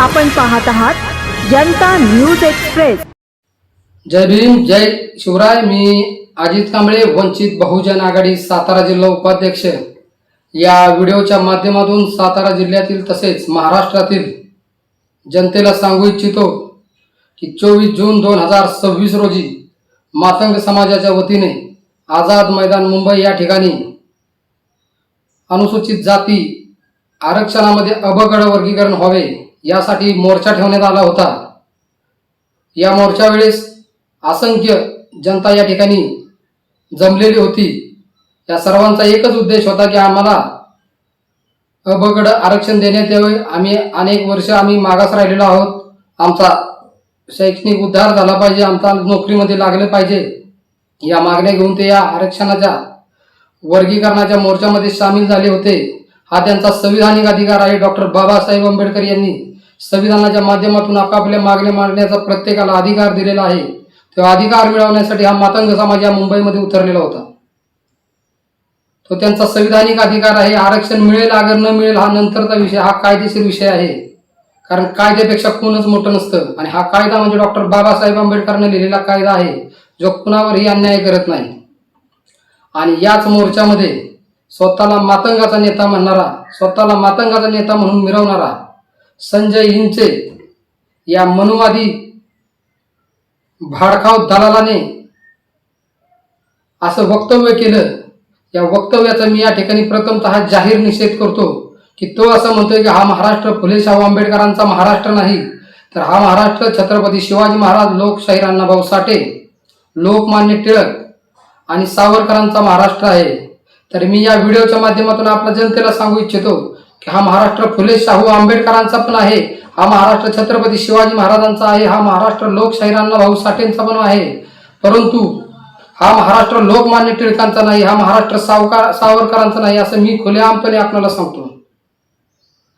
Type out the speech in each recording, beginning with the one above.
आपण पाहत आहात जनता न्यूज एक्सप्रेस। जय भीम, जय शिवराय। मी अजित कांबळे, वंचित बहुजन आघाडी सातारा जिल्हा उपाध्यक्ष। या व्हिडिओच्या माध्यमातून सातारा जिल्ह्यातील तसेच महाराष्ट्रातील जनतेला सांगू इच्छितो की 24 जून 2026 रोजी मातंग समाजाच्या वतीने आझाद मैदान मुंबई या ठिकाणी अनुसूचित जाती आरक्षणामध्ये अबगड वर्गीकरण व्हावे यासाठी मोर्चा ठेवण्यात आला होता। या मोर्चा वेळेस असंख्य जनता या ठिकाणी जमलेली होती। या सर्वांचा एकच उद्देश होता की आम्हाला अबगड आरक्षण देण्यात यावे। आम्ही अनेक वर्ष मागास राहिलेलो आहोत। आमचा शैक्षणिक उद्धार झाला पाहिजे, आमचा नोकरीमध्ये लागले पाहिजे। या मागण्या घेऊन ते या आरक्षणाच्या वर्गीकरणाच्या मोर्चामध्ये सामील झाले होते। हा त्यांचा संविधानिक अधिकार आहे। डॉक्टर बाबासाहेब आंबेडकर यांनी संविधानाच्या माध्यमातून आपापल्या मागण्या मांडण्याचा प्रत्येकाला अधिकार दिलेला आहे। तो अधिकार मिळवण्यासाठी हा मातंग समाज या मुंबईमध्ये उतरलेला होता। तो त्यांचा संविधानिक अधिकार आहे। आरक्षण मिळेल अगर न मिळेल हा नंतरचा विषय, हा कायदेशीर विषय आहे। कारण कायद्यापेक्षा कोणच मोठं नसतं आणि हा कायदा म्हणजे डॉक्टर बाबासाहेब आंबेडकरांनी लिहिलेला कायदा आहे, जो कुणावरही अन्याय करत नाही। आणि याच मोर्चामध्ये स्वतःला मातंगाचा नेता म्हणणारा, स्वतःला मातंगाचा नेता म्हणून मिरवणारा संजय इंचे या मनुवादी भाडखाव दलालाने असं वक्तव्य केलं। या वक्तव्याचा मी या ठिकाणी प्रथमतः जाहीर निषेध करतो की तो असं म्हणतोय की हा महाराष्ट्र फुले शाहू आंबेडकरांचा महाराष्ट्र नाही, तर हा महाराष्ट्र छत्रपती शिवाजी महाराज, लोकशाहीर अण्णाभाऊ साठे, लोकमान्य टिळक आणि सावरकरांचा महाराष्ट्र आहे। तर मी या व्हिडिओच्या माध्यमातून आपल्या जनतेला सांगू इच्छितो की हा महाराष्ट्र फुले शाहू आंबेडकरांचा पण आहे, हा महाराष्ट्र छत्रपती शिवाजी महाराजांचा आहे, हा महाराष्ट्र लोकशाहीर अण्णाभाऊ साठेंचा पण आहे, परंतु हा महाराष्ट्र लोकमान्य टिळकांचा नाही, हा महाराष्ट्र सावरकरांचा नाही, असं मी खुलेआमपणे आपल्याला सांगतो।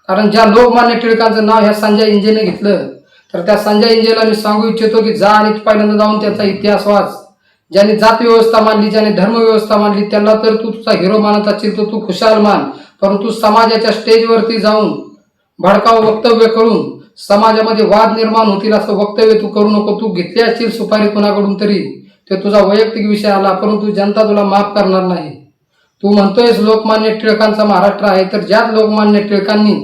कारण ज्या लोकमान्य टिळकांचं नाव ह्या संजय इंजेने घेतलं, तर त्या संजय इंजेला मी सांगू इच्छितो की जा आणि पहिल्यांदा जाऊन त्याचा इतिहास वाच। ज्याने जाती व्यवस्था मानली, ज्याने धर्म व्यवस्था मानली, त्याला तर तू तुझा हिरो मानत असेल तर तू खुशाल मान, परंतु समाजाच्या स्टेजवरती जाऊन भडकाऊ वक्तव्य करून समाजामध्ये वाद निर्माण होतील असं वक्तव्य तू करू नको। तू घेतली असतील सुपारी कोणाकडून तरी, ते तुझा वैयक्तिक विषय आला, परंतु जनता तुला माफ करणार नाही। तू म्हणतोयस लोकमान्य टिळकांचा महाराष्ट्र आहे, तर ज्याच लोकमान्य टिळकांनी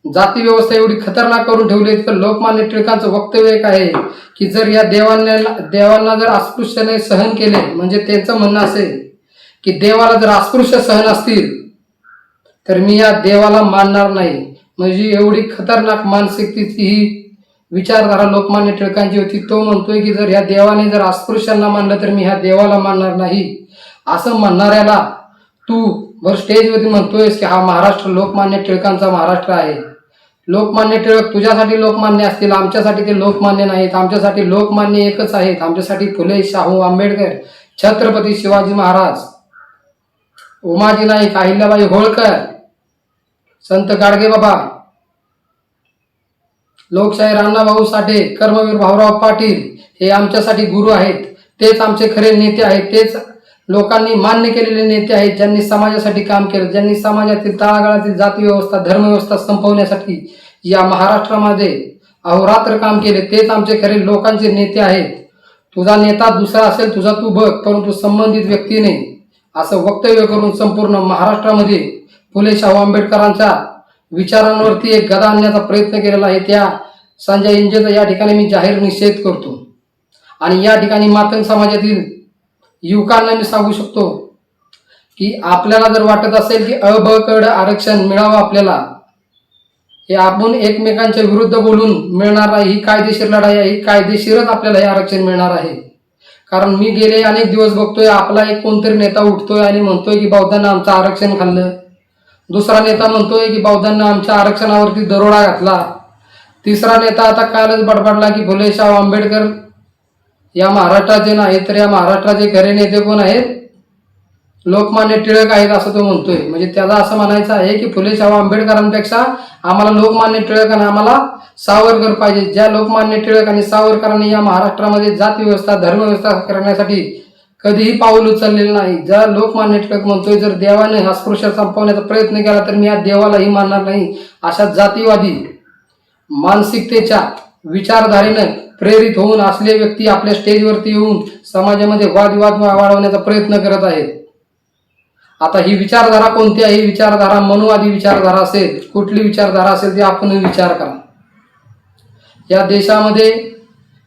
जाती व्यवस्था एवढी खतरनाक करून ठेवली, तर लोकमान्य टिळकांचं वक्तव्य एक आहे की जर या देवांना जर अस्पृश्याने सहन केले, म्हणजे त्यांचं म्हणणं असेल की देवाला जर अस्पृश्य सहन असतील तर मी या देवाला मानणार नाही। म्हणजे एवढी खतरनाक मानसिकतेची ही विचारधारा लोकमान्य टिळकांची होती। तो म्हणतोय की जर ह्या देवाने जर अस्पृश्यांना मानलं तर मी ह्या देवाला मानणार नाही। असं म्हणणाऱ्याला तू भर स्टेजवरती म्हणतोयस की हा महाराष्ट्र लोकमान्य टिळकांचा महाराष्ट्र आहे। लोकमान्य टिळक तुझ्यासाठी लोकमान्य असतील, आमच्यासाठी ते लोकमान्य नाहीत। आमच्यासाठी लोकमान्य एकच आहेत, आमच्यासाठी फुले शाहू आंबेडकर, छत्रपती शिवाजी महाराज, उमाजी नाईक, अहिल्याबाई होळकर, संत गाडगेबाबा, लोकशाहीर अण्णाभाऊ साठे, कर्मवीर भाऊराव पाटील हे आमच्यासाठी गुरु आहेत। तेच आमचे खरे नेते आहेत, तेच लोकांनी मान्य केलेले नेते आहेत, ज्यांनी समाजासाठी काम केलं, ज्यांनी समाजातील तळागाळातील जाती व्यवस्था, धर्मव्यवस्था संपवण्यासाठी या महाराष्ट्रामध्ये अहोरात्र काम केले। तेच आमचे खरे लोकांचे नेते आहेत। तुझा नेता दुसरा असेल, तुझा तू बघ, परंतु संबंधित व्यक्तीने असं वक्तव्य करून संपूर्ण महाराष्ट्रामध्ये फुले शाहू आंबेडकरांच्या विचारांवरती एक गदा आणण्याचा प्रयत्न केलेला आहे। त्या संजय इंजेचा या ठिकाणी मी जाहीर निषेध करतो। आणि या ठिकाणी मातंग समाजातील युवकांना मी सांगू शकतो की आपल्याला जर वाटत असेल की अबगड आरक्षण मिळावं आपल्याला, हे आपण एकमेकांच्या विरुद्ध बोलून मिळणार नाही। ही कायदेशीर लढाई आहे, ही कायदेशीरच आपल्याला हे आरक्षण मिळणार आहे। कारण मी गेले अनेक दिवस बघतोय आपला एक कोणतरी नेता उठतोय आणि म्हणतोय की बौद्धांना आमचं आरक्षण खाल्लं, दुसरा नेता म्हणतोय की बौद्धांना आमच्या आरक्षणावरती दरोडा घातला, तिसरा नेता आता कालच बडबडला की फुले शाहू आंबेडकर या महाराष्ट्राचे नाही, तर या महाराष्ट्राचे खरे नेते कोण आहेत? लोकमान्य टिळक आहेत असं तो म्हणतोय। म्हणजे त्याला असं म्हणायचं आहे की फुले शाहू आंबेडकरांपेक्षा आम्हाला लोकमान्य टिळक आणि आम्हाला सावरकर पाहिजे। ज्या लोकमान्य टिळक आणि सावरकरांनी या महाराष्ट्रामध्ये जाती व्यवस्था, धर्मव्यवस्था करण्यासाठी कधीही पाऊल उचललेलं नाही. जर लोकमान्य टिळक म्हणतोय जर देवाने हा स्पृश्य संपवण्याचा प्रयत्न केला तर मी या देवालाही मानणार नाही, अशा जातीवादी मानसिकतेच्या विचारधारेनं प्रेरित होऊन असले व्यक्ती आपल्या स्टेजवरती येऊन समाजामध्ये वादविवाद वाढवण्याचा प्रयत्न करत आहेत. आता ही विचारधारा कोणती आहे? ही विचारधारा मनुवादी विचारधारा असेल, कुठली विचारधारा असेल ते आपण विचार करा. या देशामध्ये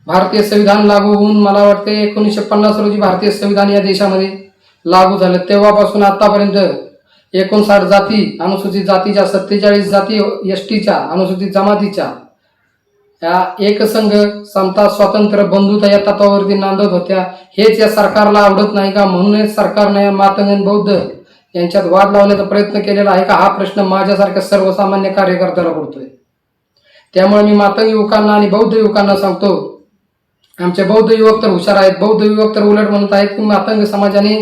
भारतीय संविधान लागू होऊन मला वाटते 1950 रोजी भारतीय संविधान या देशामध्ये लागू झालं. तेव्हापासून आतापर्यंत 59 जाती, अनुसूचित जातीच्या 47 जाती, एसटीच्या, अनुसूचित जमातीच्या या एकसंघ, समता, स्वातंत्र्य, बंधुता या तत्वावरती नांदत होत्या. हेच या सरकारला आवडत नाही का? म्हणूनच सरकारने मातंग आणि बौद्ध यांच्यात वाद लावण्याचा प्रयत्न केलेला आहे का? हा प्रश्न माझ्यासारख्या सर्वसामान्य कार्यकर्त्याला पडतोय. त्यामुळे मी मातंग युवकांना आणि बौद्ध युवकांना सांगतो, आमचे बौद्ध युवक तर हुशार आहेत. बौद्ध युवक तर उलट म्हणत आहेत की मातंग समाजाने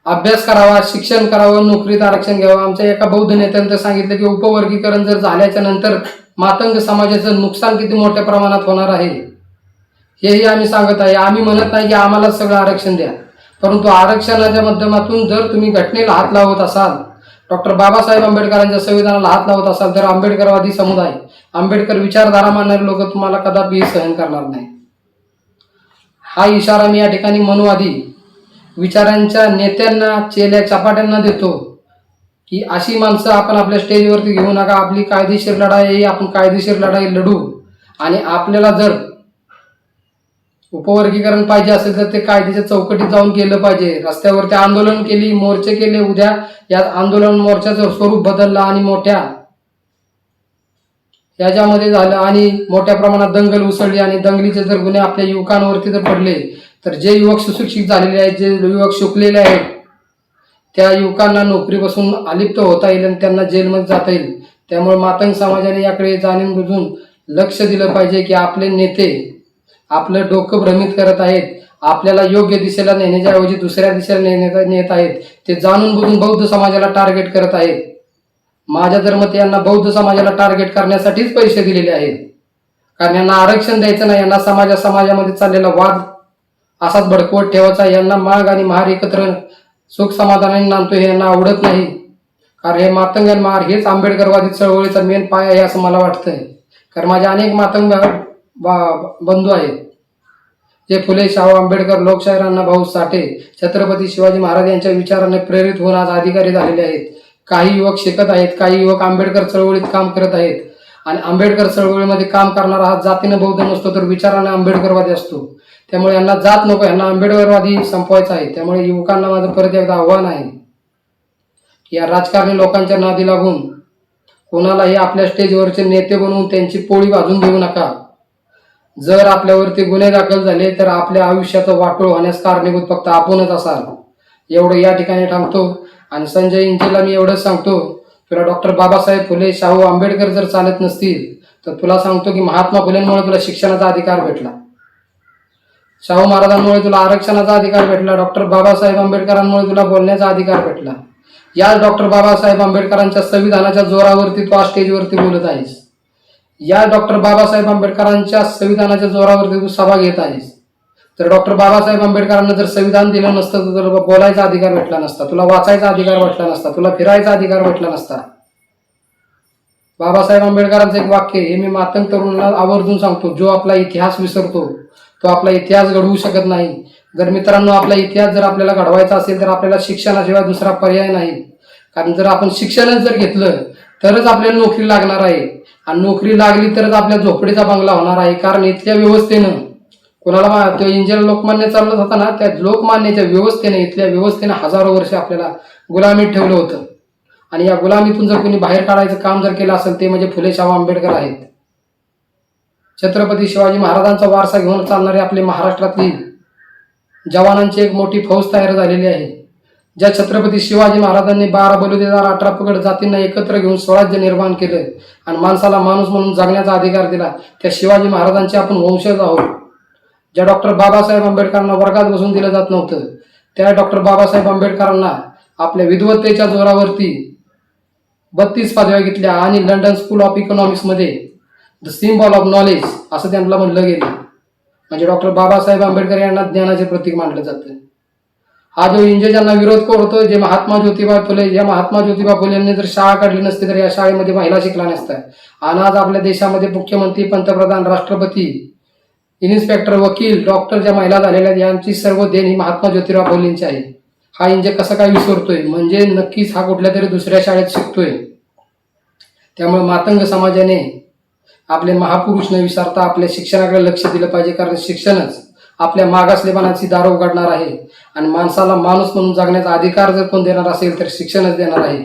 अभ्यास करावा, शिक्षण करावं, नोकरीत आरक्षण घ्यावं. आमच्या एका बौद्ध नेत्यानं तर सांगितलं की उपवर्गीकरण जर झाल्याच्या नंतर मातंग समाजाचं नुकसान किती मोठ्या प्रमाणात होणार आहे हेही आम्ही सांगत आहे. आम्ही म्हणत नाही की आम्हाला सगळं आरक्षण द्या, परंतु आरक्षणाच्या माध्यमातून जर तुम्ही घटनेला हात लावत असाल, डॉक्टर बाबासाहेब आंबेडकरांच्या संविधानाला हात लावत असाल, तर आंबेडकरवादी समुदाय, आंबेडकर विचारधारा मानणारे लोक तुम्हाला कदापि सहन करणार नाही. हा इशारा मी या ठिकाणी मनुवादी विचारांच्या नेत्यांना, चेल्या चपाट्यांना देतो की अशी माणसं आपण आपल्या स्टेजवरती घेऊ नका. आपली कायदेशीर लढाई आपण कायदेशीर लढाई लढू, आणि आपल्याला जर उपवर्गीकरण पाहिजे असेल तर ते कायद्याच्या चौकटीत जाऊन केलं पाहिजे. रस्त्यावरती आंदोलन केली, मोर्चे केले, उद्या या आंदोलन मोर्चाचं स्वरूप बदललं आणि मोठ्या याच्यामध्ये झालं आणि मोठ्या प्रमाणात दंगल उसळली, आणि दंगलीचे जर गुन्हे आपल्या युवकांवरती जर पडले तर जे युवक सुशिक्षित झालेले आहेत, जे युवक शिकलेले आहेत, त्या युवकांना नोकरीपासून अलिप्त होता येईल आणि त्यांना जेलमध्ये जाता येईल. त्यामुळे मातंग समाजाने याकडे जाणून बुजून लक्ष दिलं पाहिजे की आपले नेते आपलं डोकं भ्रमित करत आहेत, आपल्याला योग्य दिशेला नेण्याच्या ऐवजी दुसऱ्या दिशेला नेत आहेत. ते जाणून बुजून बौद्ध समाजाला टार्गेट करत आहेत. माझ्या धर्मते यांना बौद्ध समाजाला टार्गेट करण्यासाठीच पैसे दिलेले आहेत, कारण यांना आरक्षण द्यायचं नाही, यांना समाजामध्ये चाललेला वाद असाच भडकवत ठेवायचा. यांना माग आणि महार एकत्र सुख समाधानाने नांदतो हे यांना आवडत नाही, कारण हे मातंग आणि महार हेच आंबेडकरवादी चळवळीचा मेन पाय आहे असं मला वाटतंय. कारण माझे अनेक मातंग बंधू आहेत जे फुले, शाहू आंबेडकर, लोकशाहीर अण्णाभाऊ साठे, छत्रपती शिवाजी महाराज यांच्या विचाराने प्रेरित होऊन आज अधिकारी झालेले आहेत. काही युवक शिकत आहेत, काही युवक आंबेडकर चळवळीत काम करत आहेत, आणि आंबेडकर चळवळीमध्ये काम करणारा हा जातीनं बौद्ध नसतो तर विचाराने आंबेडकरवादी असतो. त्यामुळे यांना जात नको, यांना आंबेडकरवादी संपवायचा आहे. त्यामुळे युवकांना माझं परत एकदा आव्हान आहे की या राजकारणी लोकांच्या नादी लागून कोणालाही आपल्या स्टेजवरचे नेते बनवून त्यांची पोळी भाजून देऊ नका. जर आपल्यावरती गुन्हे दाखल झाले तर आपल्या आयुष्याचं वाटोळ होण्यास कारणीभूत फक्त आपणच असाल. एवढं या ठिकाणी थांबतो आणि संजय इंजेला मी एवढंच सांगतो, तुला डॉक्टर बाबासाहेब फुले, शाहू आंबेडकर जर चालत नसतील तर तुला सांगतो की महात्मा फुलेंमुळे तुला शिक्षणाचा अधिकार भेटला, शाहू महाराजांमुळे तुला आरक्षणाचा अधिकार भेटला, डॉक्टर बाबासाहेब आंबेडकरांमुळे तुला बोलण्याचा अधिकार भेटला. या डॉक्टर बाबासाहेब आंबेडकरांच्या संविधानाच्या जोरावरती तू आज स्टेजवरती बोलत आहेस. या डॉक्टर बाबासाहेब आंबेडकरांच्या संविधानाच्या जोरावरती तू सभा घेत आहेस. तर डॉक्टर बाबासाहेब आंबेडकरांना जर संविधान दिलं नसतं तर बोलायचा अधिकार भेटला नसता, तुला वाचायचा अधिकार भेटला नसता, तुला फिरायचा अधिकार भेटला नसता. बाबासाहेब आंबेडकरांचं एक वाक्य हे मी मातंग तरुणांना आवर्जून सांगतो, जो आपला इतिहास विसरतो तो आपला इतिहास घडवू शकत नाही. जर मित्रांनो आपला इतिहास जर आपल्याला घडवायचा असेल तर आपल्याला शिक्षणाशिवाय दुसरा पर्याय नाही. कारण जर आपण शिक्षणच जर घेतलं तरच आपल्याला नोकरी लागणार आहे, आणि नोकरी लागली तरच आपल्या झोपडीचा बंगला होणार आहे. कारण इथल्या व्यवस्थेनं कोणाला तो इंजिन लोकमान्य चालत होता ना, त्या लोकमान्याच्या व्यवस्थेने, इथल्या व्यवस्थेने हजारो वर्ष आपल्याला गुलामीत ठेवलं होतं. आणि या गुलामीतून जर कोणी बाहेर काढायचं काम जर केलं असेल ते म्हणजे फुले शाहू आंबेडकर आहेत. छत्रपती शिवाजी महाराजांचा वारसा घेऊन चालणारे आपले महाराष्ट्रातली जवानांची एक मोठी फौज तयार झालेली आहे. ज्या छत्रपती शिवाजी महाराजांनी 12 बलुतेदार 18 पगड जातींना एकत्र घेऊन स्वराज्य निर्माण केलं आणि माणसाला माणूस म्हणून जगण्याचा अधिकार दिला, त्या शिवाजी महाराजांचे आपण वंशज आहोत. ज्या डॉक्टर बाबासाहेब आंबेडकरांना वर्गात बसून दिलं जात नव्हतं, त्या डॉक्टर बाबासाहेब आंबेडकरांना आपल्या विद्वत्तेच्या जोरावरती 32 पदव्या घेतल्या आणि लंडन स्कूल ऑफ इकॉनॉमिक्स मध्ये द सिम्बॉल ऑफ नॉलेज असं त्यांना म्हणलं गेलं. म्हणजे डॉक्टर बाबासाहेब आंबेडकर यांना ज्ञानाचे प्रतीक मानलं जातं. हा जो इंग्रजांना विरोध करतोय, जे महात्मा ज्योतिबा फुले, या महात्मा ज्योतिबा फुले यांनी जर शाळा काढली नसती तर या शाळेमध्ये महिला शिकला नसत्या. आणि आज आपल्या देशामध्ये मुख्यमंत्री, पंतप्रधान, राष्ट्रपती, इन्स्पेक्टर, वकील, डॉक्टर ज्या महिला झालेल्या आहेत यांची सर्व देण ही महात्मा ज्योतिबा फुलेंची आहे. हा इंजे कसं काय विसरतोय? म्हणजे नक्कीच हा कुठल्या तरी दुसऱ्या शाळेत शिकतोय. त्यामुळे मातंग समाजाने आपले महापुरुष न विसरता आपल्या शिक्षणाकडे लक्ष दिलं पाहिजे, कारण शिक्षणच आपल्या मागासलेपणाची दारं उघडणार आहे. आणि माणसाला माणूस म्हणून जगण्याचा अधिकार जर कोण देणार असेल तर शिक्षणच देणार आहे.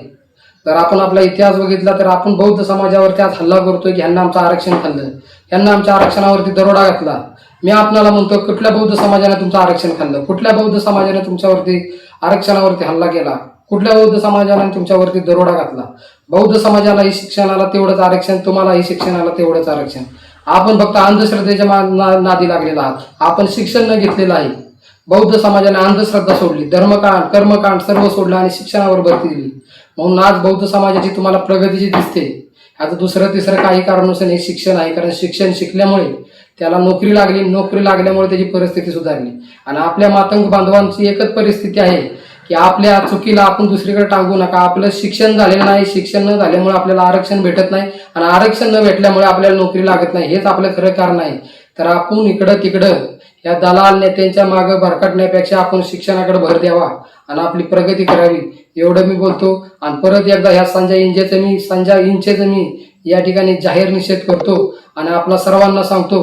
जर आपण आपला इतिहास बघितला तर आपण बौद्ध समाजावरती आज हल्ला करतोय की ह्यांना आमचं आरक्षण खाल्लं, ह्यांना आमच्या आरक्षणावरती दरोडा घातला. मी आपल्याला म्हणतो, कुठल्या बौद्ध समाजाने तुमचं आरक्षण खाल्लं? कुठल्या बौद्ध समाजाने तुमच्यावरती आरक्षणावरती हल्ला केला? कुठल्या बौद्ध समाजाने तुमच्यावरती दरोडा घातला? बौद्ध समाजालाही शिक्षणाला तेवढंच आरक्षण, तुम्हालाही शिक्षणाला तेवढंच आरक्षण. आपण फक्त अंधश्रद्धेच्या नादी लागलेला आहात. आपण शिक्षण न घेतलेलं आहे. बौद्ध समाजाने अंधश्रद्धा सोडली, धर्मकांड, कर्मकांड सर्व सोडलं आणि शिक्षणावर भरती दिली. म्हणून आज बौद्ध समाजाची तुम्हाला प्रगतीची दिसते. आता दुसरं तिसरं काही कारण नसेल, हे शिक्षण आहे. कारण शिक्षण शिकल्यामुळे त्याला नोकरी लागली, नोकरी लागल्यामुळे त्याची परिस्थिती सुधारली. आणि आपल्या मातंग बांधवांची एकच परिस्थिती आहे की आपल्या चुकीला आपण दुसरीकडे टांगू नका. आपलं शिक्षण झालेलं नाही, शिक्षण न झाल्यामुळे आपल्याला आरक्षण भेटत नाही, आणि आरक्षण न भेटल्यामुळे आपल्याला नोकरी लागत नाही. हेच आपलं खरं कारण आहे. तर आपण इकडं तिकडं या दलाल नेत्यांच्या मागे भरकटण्यापेक्षा आपण शिक्षणाकडे भर द्यावा आणि आपली प्रगती करावी, एवढं मी बोलतो. आणि परत एकदा ह्या संजय इंचेचं मी या ठिकाणी जाहीर निषेध करतो आणि आपल्या सर्वांना सांगतो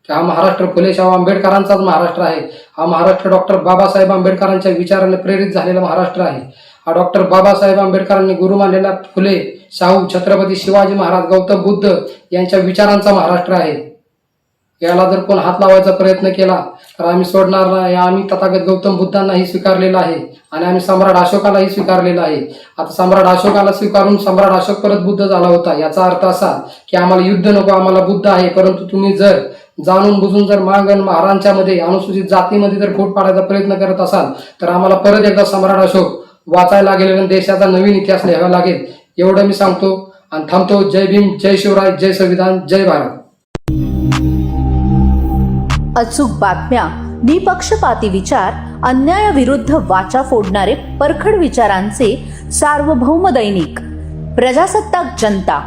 की हा महाराष्ट्र फुलेशाह आंबेडकरांचाच महाराष्ट्र आहे. हा महाराष्ट्र डॉक्टर बाबासाहेब आंबेडकरांच्या विचाराने प्रेरित झालेला महाराष्ट्र आहे. हा डॉक्टर बाबासाहेब आंबेडकरांनी गुरु मानलेला फुले, शाहू, छत्रपती शिवाजी महाराज, गौतम बुद्ध यांच्या विचारांचा महाराष्ट्र आहे. याला जर कोण हात लावायचा प्रयत्न केला तर आम्ही सोडणार नाही. आम्ही तथागत गौतम बुद्धांनाही स्वीकारलेला आहे आणि आम्ही सम्राट अशोकालाही स्वीकारलेला आहे. आता सम्राट अशोकाला स्वीकारून सम्राट अशोक परत बुद्ध झाला होता. याचा अर्थ असा की आम्हाला युद्ध नको, आम्हाला बुद्ध आहे. परंतु तुम्ही जर जाणून बुजून जर मागण महाराजांच्या मध्ये, अनुसूचित जातीमध्ये जर फूट पाडायचा प्रयत्न करत असाल तर आम्हाला परत एकदा सम्राट अशोक वाचायला लागेल आणि देशाचा नवीन इतिहास लिहावा लागेल, एवढं मी सांगतो आणि थांबतो. जय भीम, जय शिवराय, जय संविधान, जय भारत. अचूक बातम्या, निपक्षपाती विचार, अन्यायाविरुद्ध वाचा फोडणारे परखड विचारांचे सार्वभौम दैनिक प्रजासत्ताक जनता.